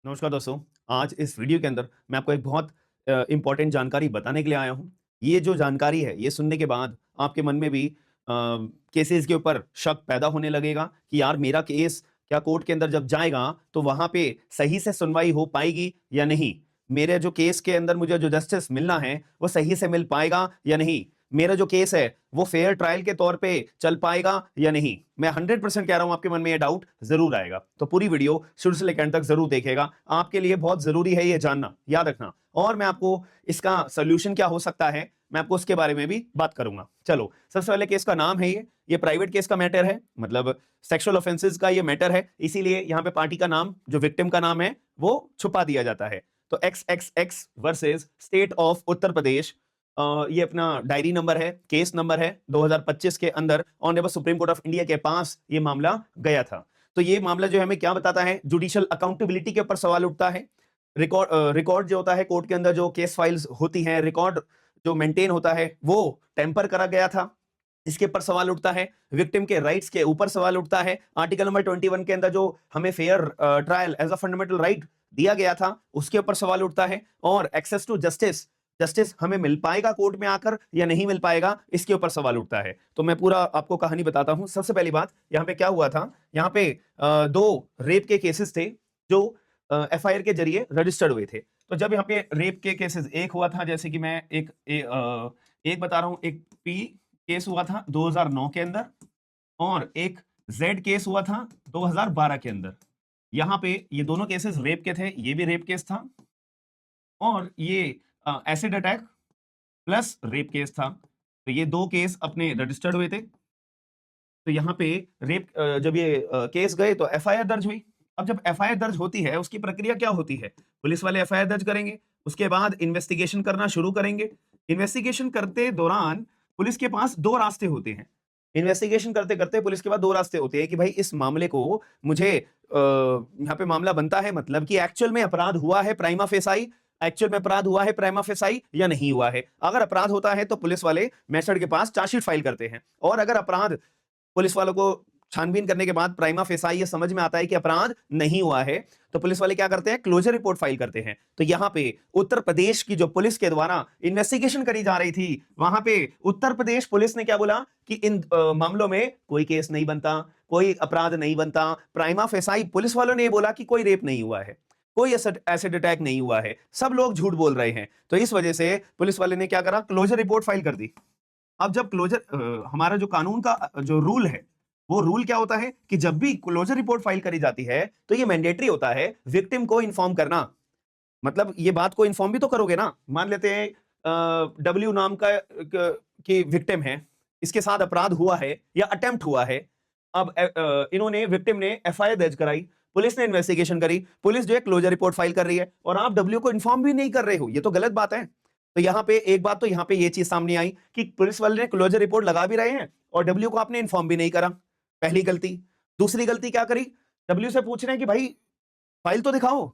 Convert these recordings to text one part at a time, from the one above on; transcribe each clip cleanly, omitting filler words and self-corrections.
नमस्कार दोस्तों। आज इस वीडियो के अंदर मैं आपको एक बहुत इंपॉर्टेंट जानकारी बताने के लिए आया हूँ। ये जो जानकारी है, ये सुनने के बाद आपके मन में भी केसेस के ऊपर शक पैदा होने लगेगा कि यार मेरा केस क्या कोर्ट के अंदर जब जाएगा तो वहाँ पे सही से सुनवाई हो पाएगी या नहीं? मेरे जो केस के अंदर मुझे जो जस्टिस मिलना है, वो सही से मिल पाएगा या नहीं? मेरा जो केस है, वो फेयर ट्रायल के तौर पे चल पाएगा या नहीं? मैं 100% कह रहा हूं आपके मन में ये डाउट जरूर आएगा। तो पूरी वीडियो शुरू से लेकर अंत तक जरूर देखिएगा। आपके लिए बहुत जरूरी है ये जानना, याद रखना। और मैं आपको इसका सोल्यूशन क्या हो सकता है, मैं आपको उसके बारे में भी बात करूंगा। चलो, सबसे पहले केस का नाम है ये प्राइवेट केस का मैटर है, मतलब सेक्सुअल ऑफेंसेस का ये मैटर है। इसीलिए यहां पे पार्टी का नाम, जो विक्टिम का नाम है, वो छुपा दिया जाता है। तो XXX versus state of Uttar Pradesh, ये अपना डायरी नंबर है, केस नंबर है। 2025 के अंदर honourable supreme court of India के पास ये मामला गया था। तो ये मामला जो है हमें क्या बताता है, जुडिशियल अकाउंटेबिलिटी के ऊपर सवाल उठता है। रिकॉर्ड जो होता है कोर्ट के अंदर, जो केस फाइल्स होती हैं, रिकॉर्ड जो मेंटेन होता है, वो टेम्पर करा गया था, इसके ऊपर सवाल उठता है। विक्टिम के राइट्स के ऊपर सवाल उठता है। आर्टिकल नंबर 21 के अंदर जो हमें fair trial as a fundamental right दिया गया था, उसके ऊपर सवाल उठता है। और एक्सेस टू जस्टिस, जस्टिस हमें मिल पाएगा कोर्ट में आकर या नहीं मिल पाएगा, इसके ऊपर सवाल उठता है। तो मैं पूरा आपको कहानी बताता हूं। सबसे पहली बात, यहाँ पे क्या हुआ था, यहाँ पे दो रेप के केसेस थे जो FIR के जरिए रजिस्टर्ड हुए थे। तो जब यहाँ पे रेप के केसेस एक हुआ था, जैसे कि मैं एक बता रहा हूं, एक P केस हुआ था 2009 के अंदर, और एक Z केस हुआ था 2012 के अंदर। यहाँ पे ये दोनों केसेस रेप के थे, ये भी रेप केस था, और ये acid attack plus rape case था। तो ये दो केस अपने रजिस्टर्ड हुए थे। तो यहाँ पे रेप जब ये केस गए तो FIR दर्ज हुई। अब जब FIR दर्ज होती है, उसकी प्रक्रिया क्या होती है, पुलिस वाले FIR दर्ज करेंगे, उसके बाद इन्वेस्टिगेशन करना शुरू करेंगे। इन्वेस्टिगेशन करते दौरान पुलिस के पास दो रास्ते होते हैं। इन्वेस्टिगेशन करते करते पुलिस के पास दो रास्ते होते हैं कि भाई इस मामले को मुझे यहाँ पे मामला बनता है, मतलब कि एक्चुअल में अपराध हुआ है प्राइमा फेसाई, एक्चुअल में अपराध हुआ है प्राइमा फेसाई या नहीं हुआ है। अगर अपराध होता है तो पुलिस वाले मैजिस्ट्रेट के पास चार्जशीट फाइल करते हैं, और अगर अपराध पुलिस वालों को छानबीन करने के बाद प्राइमा फेसाई ये समझ में आता है कि अपराध नहीं हुआ है, तो पुलिस वाले क्या करते हैं, क्लोजर रिपोर्ट फाइल करते हैं। तो यहां पे उत्तर प्रदेश की जो पुलिस के द्वारा इन्वेस्टिगेशन करी जा रही थी, वहां पे उत्तर प्रदेश पुलिस ने क्या बोला कि इन मामलों में कोई केस नहीं बनता, कोई अपराध नहीं बनता। प्राइमा फेसाई पुलिस वालों ने ये बोला कि कोई रेप नहीं हुआ है, कोई एसिड अटैक नहीं हुआ है, सब लोग झूठ बोल रहे हैं। तो इस वजह से पुलिस वाले ने क्या करा, क्लोजर रिपोर्ट फाइल कर दी। अब जब हमारा जो कानून का जो रूल है, वो रूल क्या होता है कि जब भी क्लोजर रिपोर्ट फाइल करी जाती है तो ये मैंडेटरी होता है विक्टिम को इन्फॉर्म करना। मतलब ये बात को इन्फॉर्म भी तो करोगे ना। मान लेते हैं W नाम की विक्टिम है, इसके साथ अपराध हुआ है या अटेम्प्ट हुआ है। अब इन्होंने, विक्टिम ने FIR दर्ज कराई, पुलिस ने इन्वेस्टिगेशन करी, पुलिस जो है क्लोजर रिपोर्ट फाइल कर रही है, और आप W को इन्फॉर्म भी नहीं कर रहे हो, ये तो गलत बात है। तो यहाँ पे एक बात तो यहाँ पे ये चीज सामने आई कि पुलिस वाले ने क्लोजर रिपोर्ट लगा भी रहे हैं और W को आपने इन्फॉर्म भी नहीं करा, पहली गलती। दूसरी गलती क्या करी, W से पूछ रहे हैं कि भाई फाइल तो दिखाओ,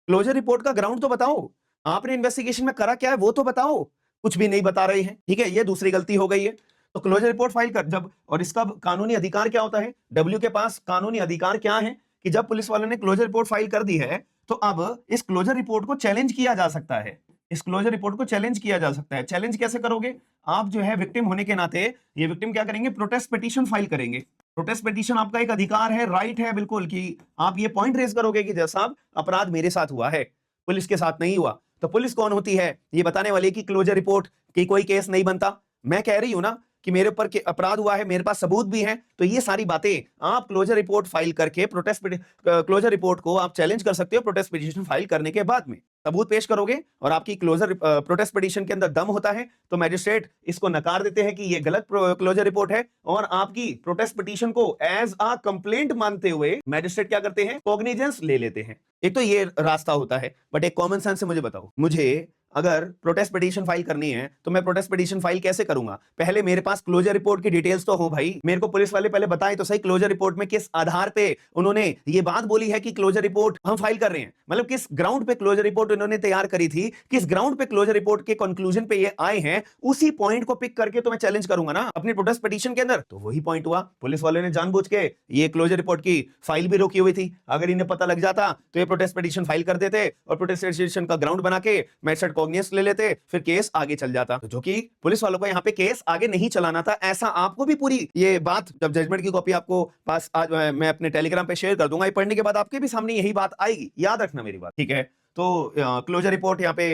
क्लोजर रिपोर्ट का ग्राउंड तो बताओ, आपने इन्वेस्टिगेशन में करा क्या है वो तो बताओ, कुछ भी नहीं बता रहे हैं। ठीक है, ये दूसरी गलती हो गई है। तो क्लोजर रिपोर्ट फाइल कर जब, और इसका कानूनी अधिकार क्या होता है, W के पास कानूनी अधिकार क्या है कि जब पुलिस वालों ने क्लोजर रिपोर्ट फाइल कर दी है, तो अब इस क्लोजर रिपोर्ट को चैलेंज किया जा सकता है। इस क्लोजर रिपोर्ट को चैलेंज किया जा सकता है। चैलेंज कैसे करोगे, आप जो है विक्टिम होने के नाते, ये विक्टिम क्या करेंगे, प्रोटेस्ट पिटीशन फाइल करेंगे। प्रोटेस्ट पिटीशन आपका एक अधिकार है, राइट है बिल्कुल, कि आप ये पॉइंट रेज करोगे कि जैसा अपराध मेरे साथ हुआ है, पुलिस के साथ नहीं हुआ। तो पुलिस कौन होती है, ये बताने वाली कि क्लोजर रिपोर्ट की कोई केस नहीं बनता। मैं कह रही हूं ना कि मेरे ऊपर अपराध हुआ है, मेरे पास सबूत भी हैं, तो ये सारी बातें आप क्लोजर रिपोर्ट फाइल करके क्लोजर रिपोर्ट को आप चैलेंज कर सकते हो। प्रोटेस्ट पिटीशन फाइल करने के बाद में सबूत पेश करोगे और आपकी क्लोजर प्रोटेस्ट पिटीशन के अंदर दम होता है, तो मैजिस्ट्रेट इसको नकार देते हैं कि ये गलत क्लोजर रिपोर्ट है, और आपकी प्रोटेस्ट पिटीशन को एज अ कंप्लेंट मानते हुए मैजिस्ट्रेट क्या करते हैं, कॉग्निजेंस ले लेते हैं। एक तो ये रास्ता होता है, बट एक कॉमन सेंस से मुझे बताओ, मुझे अगर प्रोटेस्ट पिटीशन फाइल करनी है तो मैं प्रोटेस्ट पिटीशन फाइल कैसे करूंगा? पहले मेरे पास क्लोजर रिपोर्ट की डिटेल्स तो हो भाई। मेरे को पुलिस वाले पहले बताएं तो सही, क्लोजर रिपोर्ट में किस आधार पे उन्होंने ये बात बोली है कि क्लोजर रिपोर्ट हम फाइल कर रहे हैं, मतलब किस ग्राउंड पे क्लोजर रिपोर्ट उन्होंने तैयार करी थी, किस ग्राउंड पे क्लोजर रिपोर्ट के कंक्लूजन पे ये आए हैं, उसी पॉइंट को पिक करके तो मैं चैलेंज करूंगा ना अपनी प्रोटेस्ट पिटीशन के अंदर। तो वही पॉइंट हुआ, पुलिस वालों ने जानबूझ के ये क्लोजर रिपोर्ट की फाइल भी रोकी हुई थी। अगर इन्हें पता लग जाता तो ये प्रोटेस्ट पिटीशन फाइल कर देते और प्रोटेस्ट पिटीशन का ग्राउंड बना के मैजिस्ट्रेट कॉग्निजेंस ले लेते, फिर केस आगे चल जाता। तो जो कि पुलिस वालों को यहाँ पे केस आगे नहीं चलाना था। ऐसा आपको भी पूरी ये बात, जब जजमेंट की कॉपी आपको पास आज मैं अपने टेलीग्राम पे शेयर कर दूंगा, ये पढ़ने के बाद आपके भी सामने यही बात आएगी, याद रखना मेरी बात, ठीक है? तो क्लोजर रिपोर्ट यहाँ पे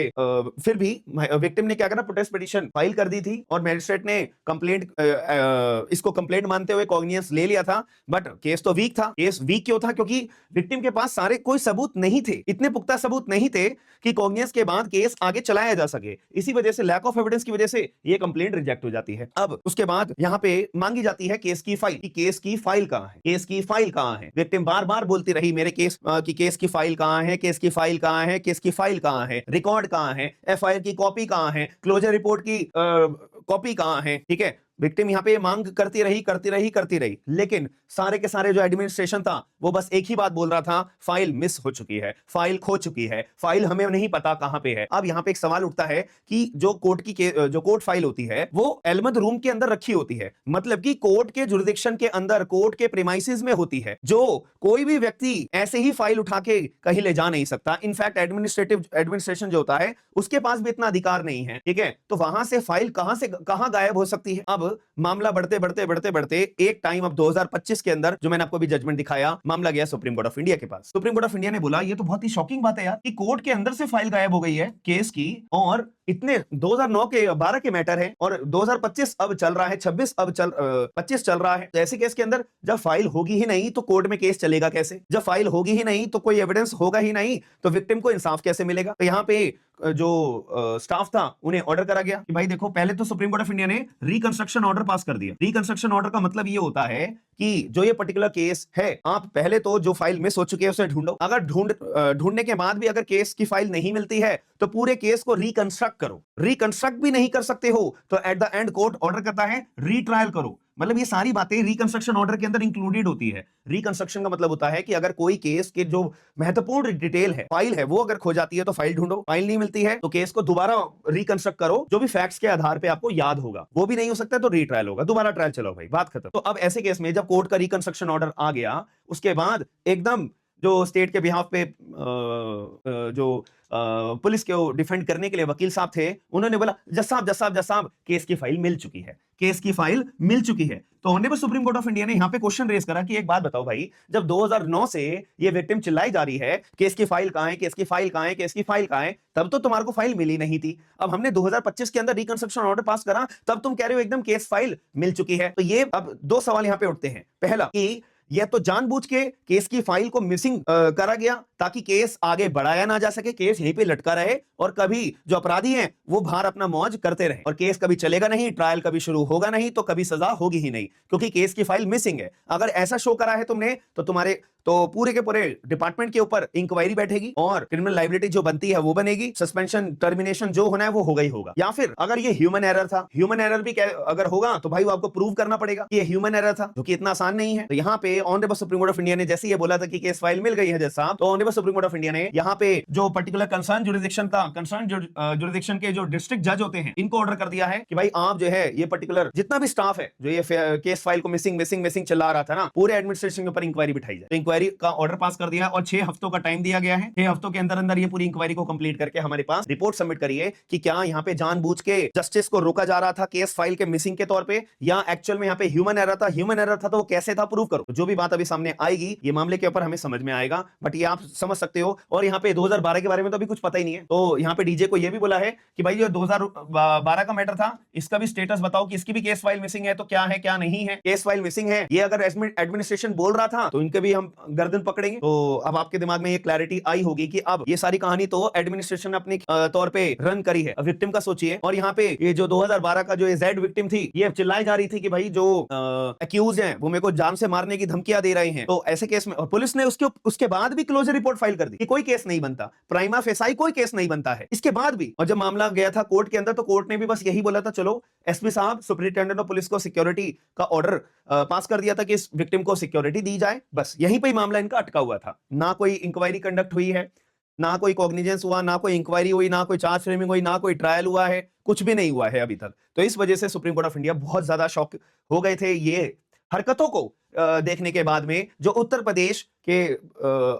फिर भी विक्टिम ने क्या करा, प्रोटेस्ट पिटीशन फाइल कर दी थी और मैजिस्ट्रेट ने कंप्लेंट इसको कंप्लेंट मानते हुए कॉग्निजेंस ले लिया था। बट केस तो वीक था। केस वीक क्यों था? क्योंकि विक्टिम के पास सारे कोई सबूत नहीं थे, इतने पुख्ता सबूत नहीं थे कि कॉग्निजेंस के बाद केस आगे चलाया जा सके। इसी वजह से, लैक ऑफ एविडेंस की वजह से ये कंप्लेंट रिजेक्ट हो जाती है। अब उसके बाद यहाँ पे मांगी जाती है केस की फाइल। केस की फाइल कहां है? केस की फाइल कहां है? विक्टिम बार बार बोलती रही मेरे केस की केस की फाइल कहां है, केस की फाइल कहां है, केस की फाइल कहां है, रिकॉर्ड कहां है, एफआईआर की कॉपी कहां है, क्लोजर रिपोर्ट की कॉपी कहां है, ठीक है? विक्टिम यहाँ पे मांग करती रही, लेकिन सारे के सारे जो एडमिनिस्ट्रेशन था वो बस एक ही बात बोल रहा था, फाइल मिस हो चुकी है, फाइल खो चुकी है, फाइल हमें नहीं पता कहां पे है। अब यहाँ पे एक सवाल उठता है कि जो कोर्ट फाइल होती है वो एलमद रूम के अंदर रखी होती है, मतलब कि कोर्ट के जुरिडिक्शन के अंदर, कोर्ट के प्रीमाइसेस में होती है, जो कोई भी व्यक्ति ऐसे ही फाइल उठा के कहीं ले जा नहीं सकता। इनफैक्ट एडमिनिस्ट्रेशन जो होता है उसके पास भी इतना अधिकार नहीं है, ठीक है? तो वहां से फाइल कहां गायब हो सकती है? अब मामला बढ़ते एक टाइम, अब 2025 के अंदर जो मैंने आपको भी जजमेंट दिखाया, मामला गया सुप्रीम कोर्ट ऑफ इंडिया के पास। सुप्रीम कोर्ट ऑफ इंडिया ने बोला ये तो बहुत ही शॉकिंग बात है यार कि कोर्ट के अंदर से फाइल गायब हो गई है केस की, और इतने 2009 के 12 के मैटर है और 2025 अब चल रहा है, 25 चल रहा है। तो ऐसे केस के अंदर जब फाइल होगी ही नहीं तो कोर्ट में केस चलेगा कैसे? जब फाइल होगी ही नहीं तो कोई एविडेंस होगा ही नहीं तो विक्टिम को इंसाफ कैसे मिलेगा? तो यहाँ पे जो स्टाफ था उन्हें ऑर्डर करा गया कि भाई देखो, पहले तो सुप्रीम कोर्ट ऑफ इंडिया ने रिकंस्ट्रक्शन ऑर्डर पास कर दिया। रिकंस्ट्रक्शन ऑर्डर का मतलब ये होता है कि जो ये पर्टिकुलर केस है, आप पहले तो जो फाइल मिस हो चुकी है उसे ढूंढो। अगर ढूंढने के बाद भी अगर केस की फाइल नहीं मिलती है तो पूरे केस को रिकंस्ट्रक्ट करो। रिकंस्ट्रक्ट भी नहीं कर सकते हो तो at the end court order करता है रीट्रायल करो। मतलब ये सारी बातें रिकंस्ट्रक्शन ऑर्डर के अंदर इंक्लूडेड होती है। रिकंस्ट्रक्शन का मतलब होता है कि अगर कोई केस के जो महत्वपूर्ण डिटेल है, फाइल है, वो अगर खो जाती है तो फाइल ढूंढो, फाइल नहीं मिलती है तो केस को दोबारा रिकंस्ट्रक्ट करो, जो भी फैक्ट्स के आधार पे आपको याद होगा। वो भी नहीं हो सकता तो रीट्रायल होगा, दोबारा ट्रायल चलो भाई, बात खत्म। तो अब ऐसे केस में जब कोर्ट का रिकंस्ट्रक्शन ऑर्डर आ गया, उसके बाद एकदम जो स्टेट के बिहाफ पे जो पुलिस को डिफेंड करने के लिए वकील साहब थे, उन्होंने बोला जज साहब केस की फाइल मिल चुकी है, केस की फाइल मिल चुकी है। तो honourable supreme court of India ने यहां पे क्वेश्चन रेज करा कि एक बात बताओ भाई, जब 2009 से ये विक्टिम चिल्लाई जा रही है केस की फाइल कहां है, केस की फाइल कहां है, केस की फाइल कहां है, तब तो तुम्हारे को फाइल मिली नहीं थी। अब हमने 2025 के अंदर रिकंस्ट्रक्शन ऑर्डर पास करा, तब तुम कह रहे हो एकदम केस फाइल मिल चुकी है। तो ये अब दो सवाल यहां पे उठते हैं। पहला कि यह तो जानबूझ के केस की फाइल को मिसिंग करा गया ताकि केस आगे बढ़ाया ना जा सके, केस यहीं पे लटका रहे और कभी जो अपराधी हैं वो बाहर अपना मौज करते रहे, और केस कभी चलेगा नहीं, ट्रायल कभी शुरू होगा नहीं, तो कभी सजा होगी ही नहीं, क्योंकि केस की फाइल मिसिंग है। अगर ऐसा शो करा है तुमने तो तुम्हारे तो पूरे के पूरे डिपार्टमेंट के ऊपर इंक्वायरी बैठेगी और क्रिमिनल लायबिलिटी जो बनती है वो बनेगी, सस्पेंशन टर्मिनेशन जो होना है वो होगा ही होगा। या फिर अगर ये ह्यूमन एरर था, ह्यूमन एरर भी अगर होगा तो भाई वो आपको प्रूव करना पड़ेगा कि ये ह्यूमन एरर था, जो कि इतना आसान नहीं है। तो यहाँ पे honourable supreme court of India ने जैसे ये बोला था कि केस फाइल मिल गई है जज साहब, तो honourable supreme court of India ने यहाँ पे जो पर्टिकुलर कंसर्न जुरिडिक्शन था, कंसर्न जुरिडिक्शन के जो डिस्ट्रिक्ट जज होते हैं, इनको ऑर्डर कर दिया है कि भाई आप जो है ये पर्टिकुलर जितना भी स्टाफ है जो ये केस फाइल को मिसिंग चला रहा था ना, पूरे एडमिनिस्ट्रेशन के ऊपर इंक्वायरी बिठाई जाए। तो इंक्वायरी का ऑर्डर पास कर दिया और 6 हफ्तों का टाइम दिया गया है। 6 हफ्तों के अंदर अंदर ये पूरी इंक्वायरी को कंप्लीट करके हमारे पास रिपोर्ट सबमिट करिए कि क्या यहाँ पे जानबूझ के जस्टिस को रोका जा रहा था केस फाइल के मिसिंग के तौर पे, या एक्चुअल में यहाँ पे ह्यूमन एरर था। ह्यूमन एरर था तो वो कैसे था, प्रूव करो। जो भी बात अभी सामने आएगी ये मामले के ऊपर हमें समझ में आएगा, बट ये आप समझ सकते हो। और यहाँ पे 2012 के बारे में तो अभी कुछ पता ही नहीं है, तो यहाँ पे डीजे को ये भी बोला है कि भाई जो 2012 का मैटर था इसका भी स्टेटस बताओ कि इसकी भी केस फाइल मिसिंग है तो क्या है क्या नहीं है। केस फाइल मिसिंग है ये अगर एडमिनिस्ट्रेशन बोल रहा था तो इनके भी हम गर्दन पकड़ेंगे। तो अब आपके दिमाग में ये क्लैरिटी आई होगी कि अब ये सारी कहानी तो एडमिनिस्ट्रेशन ने अपने तौर पे रन करी है। अब विक्टिम का सोचिए, और यहाँ पे ये जो 2012 का जो जेड विक्टिम थी, ये चिल्लाई जा रही थी कि भाई जो अक्यूज हैं वो मेरे को जान से मारने की धमकियां दे रहे हैं, तो ऐसे केस में पुलिस ने उसके बाद भी क्लोजर रिपोर्ट फाइल कर दी कि कोई केस नहीं बनता, प्राइमा फेसाई कोई केस नहीं बनता है इसके बाद भी। और जब मामला गया था कोर्ट के अंदर, तो कोर्ट ने भी बस यही बोला था, चलो एसपी साहब सुपरिटेंडेंट ऑफ पुलिस को सिक्योरिटी का ऑर्डर पास कर दिया था कि इस विक्टिम को सिक्योरिटी दी जाए, बस यहीं पे मामला इनका अटका हुआ था। ना कोई इंक्वायरी कंडक्ट हुई है, ना कोई कॉग्निजेंस हुआ, ना कोई इंक्वायरी हुई, ना कोई चार्ज फ्रेमिंग हुई, ना कोई ट्रायल हुआ है, कुछ भी नहीं हुआ है अभी तक। तो इस वजह से सुप्रीम कोर्ट ऑफ इंडिया बहुत ज्यादा शॉक हो गए थे ये हरकतों को देखने के बाद में जो उत्तर प्रदेश के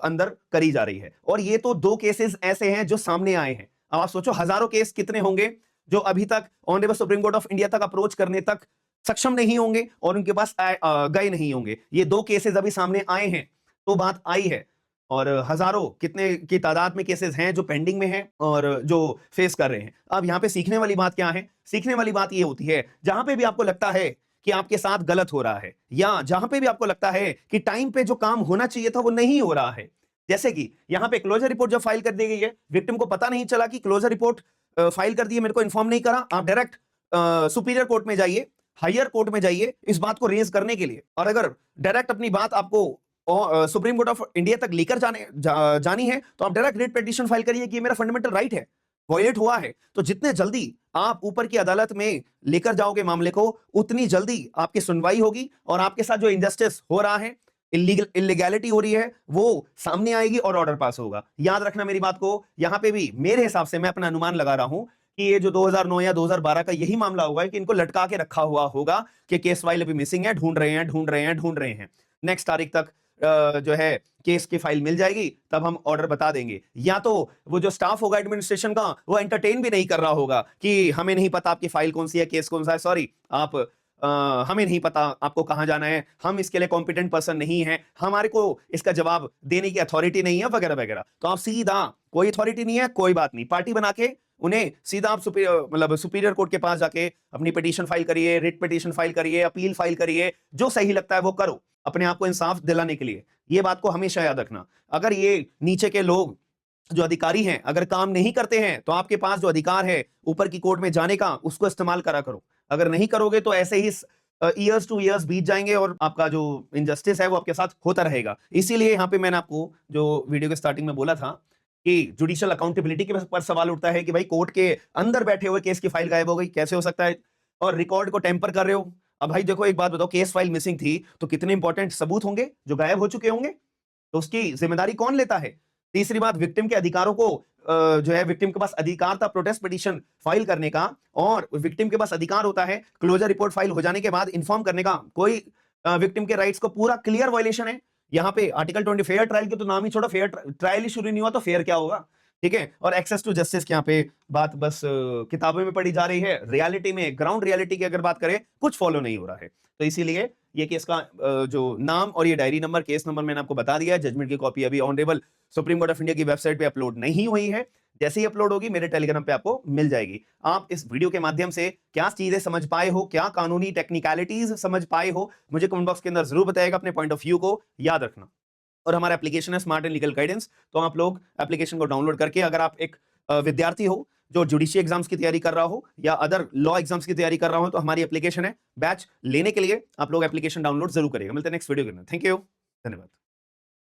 अंदर करी जा रही है। और ये तो 2 केसेस ऐसे हैं जो सामने आए हैं। अब आप सोचो हजारों केस कितने होंगे जो अभी तक honourable supreme court of India तक अप्रोच करने तक सक्षम नहीं होंगे और उनके पास गए नहीं होंगे। ये 2 केसेस अभी सामने आए हैं तो बात आई है, और हजारों कितने की तादाद में केसेस हैं जो पेंडिंग में हैं और जो फेस कर रहे हैं। अब यहां पे सीखने वाली बात क्या है? सीखने वाली बात ये होती है, जहां पे भी आपको लगता है कि आपके साथ गलत हो रहा है, या जहां पे भी आपको लगता है कि टाइम पे जो काम होना चाहिए था वो नहीं हो रहा है, जैसे कि यहां पे क्लोजर रिपोर्ट जब फाइल कर दी गई है, विक्टिम को पता नहीं चला कि क्लोजर रिपोर्ट फाइल कर दी है, मेरे को इन्फॉर्म नहीं करा, आप डायरेक्ट सुपीरियर कोर्ट में जाइए, हायर कोर्ट में जाइए इस बात को रेज करने के लिए। और अगर डायरेक्ट अपनी बात आपको सुप्रीम कोर्ट ऑफ इंडिया तक लेकर जानी है, तो आप डायरेक्ट रिट पिटीशन फाइल करिए कि ये मेरा फंडामेंटल राइट है, वॉयलेट हुआ है। तो जितने जल्दी आप ऊपर की अदालत में लेकर जाओगे मामले को, उतनी जल्दी आपकी सुनवाई होगी और आपके साथ जो इनजस्टिस हो रहा है, इलीगैलिटी हो रही है, वो सामने आएगी और ऑर्डर पास होगा। याद रखना मेरी बात को, यहां पे भी मेरे हिसाब से मैं अपना अनुमान लगा रहा हूं कि ये जो 2009 या 2012 का यही मामला होगा कि इनको लटका के रखा हुआ होगा कि केस फाइल अभी मिसिंग है, ढूंढ रहे हैं। नेक्स्ट तारीख तक जो है केस की फाइल मिल जाएगी, तब हम ऑर्डर बता देंगे। या तो वो जो स्टाफ होगा एडमिनिस्ट्रेशन का, वो एंटरटेन भी नहीं कर रहा होगा कि हमें नहीं पता आपकी फाइल कौन सी है, केस कौन सा है, सॉरी आप हमें नहीं पता आपको कहां जाना है, हम इसके लिए कॉम्पिटेंट पर्सन नहीं है, हमारे को इसका जवाब देने की अथॉरिटी नहीं है, वगैरह वगैरह। तो आप सीधा, कोई अथॉरिटी नहीं है, कोई बात नहीं, पार्टी बना के उन्हें सीधा आप सुपीरियर कोर्ट के पास जाके अपनी पिटीशन फाइल करिए, रिट पिटीशन फाइल करिए, अपील फाइल करिए, जो सही लगता है वो करो अपने आप को इंसाफ दिलाने के लिए। ये बात को हमेशा याद रखना। अगर ये नीचे के लोग जो अधिकारी हैं अगर काम नहीं करते हैं, तो आपके पास जो अधिकार है ऊपर की कोर्ट में जाने का, उसको इस्तेमाल करा करो। अगर नहीं करोगे तो ऐसे ही ईयर्स टू ईयर्स बीत जाएंगे और आपका जो इनजस्टिस है वो आपके साथ होता रहेगा। इसीलिए यहां पे मैंने आपको जो वीडियो के स्टार्टिंग में बोला था कि जुडिशियल अकाउंटेबिलिटी के पर सवाल उठता है कि भाई कोर्ट के अंदर बैठे हुए केस की फाइल गायब हो गई, कैसे हो सकता है, और रिकॉर्ड को टेम्पर कर रहे हो। अब भाई देखो, एक बात बताओ, केस फाइल मिसिंग थी तो कितने इंपॉर्टेंट सबूत होंगे जो गायब हो चुके होंगे, तो उसकी जिम्मेदारी कौन लेता है? तीसरी बात, विक्टिम के अधिकारों को जो है, विक्टिम के पास अधिकार था प्रोटेस्ट पिटीशन फाइल करने का, और विक्टिम के पास अधिकार होता है क्लोजर रिपोर्ट फाइल हो जाने के बाद इन्फॉर्म करने का। कोई विक्टिम के राइट्स को पूरा क्लियर वायलेशन है। यहाँ पे आर्टिकल 20 फेयर ट्रायल की तो नाम ही छोड़ो, फेयर ट्रायल ही शुरू नहीं हुआ तो फेयर क्या होगा? ठीक है। और एक्सेस टू जस्टिस की यहाँ पे बात बस किताबों में पढ़ी जा रही है, रियलिटी में, ग्राउंड रियलिटी की अगर बात करें, कुछ फॉलो नहीं हो रहा है। तो इसीलिए ये केस का जो नाम और ये डायरी नंबर, केस नंबर मैंने आपको बता दिया है। जजमेंट की कॉपी अभी honourable supreme court of India की वेबसाइट पे अपलोड नहीं हुई है, जैसे ही अपलोड होगी मेरे टेलीग्राम पे आपको मिल जाएगी। आप इस वीडियो के माध्यम से क्या चीजें समझ पाए हो, क्या कानूनी टेक्निकलिटीज समझ पाए हो, मुझे कमेंट बॉक्स के अंदर जरूर बताएगा। अपने पॉइंट ऑफ व्यू को याद रखना। और हमारा एप्लीकेशन है स्मार्ट एंड लीगल गाइडेंस, तो आप लोग एप्लीकेशन को डाउनलोड करके, अगर आप एक विद्यार्थी हो जो जुडिशियल एग्जाम्स की तैयारी कर रहा हो या अदर लॉ एग्जाम्स की तैयारी कर रहा हो, तो हमारी एप्लीकेशन है। बैच लेने के लिए आप लोग एप्लीकेशन डाउनलोड जरूर करिएगा। मिलते हैं नेक्स्ट वीडियो के अंदर। थैंक यू, धन्यवाद।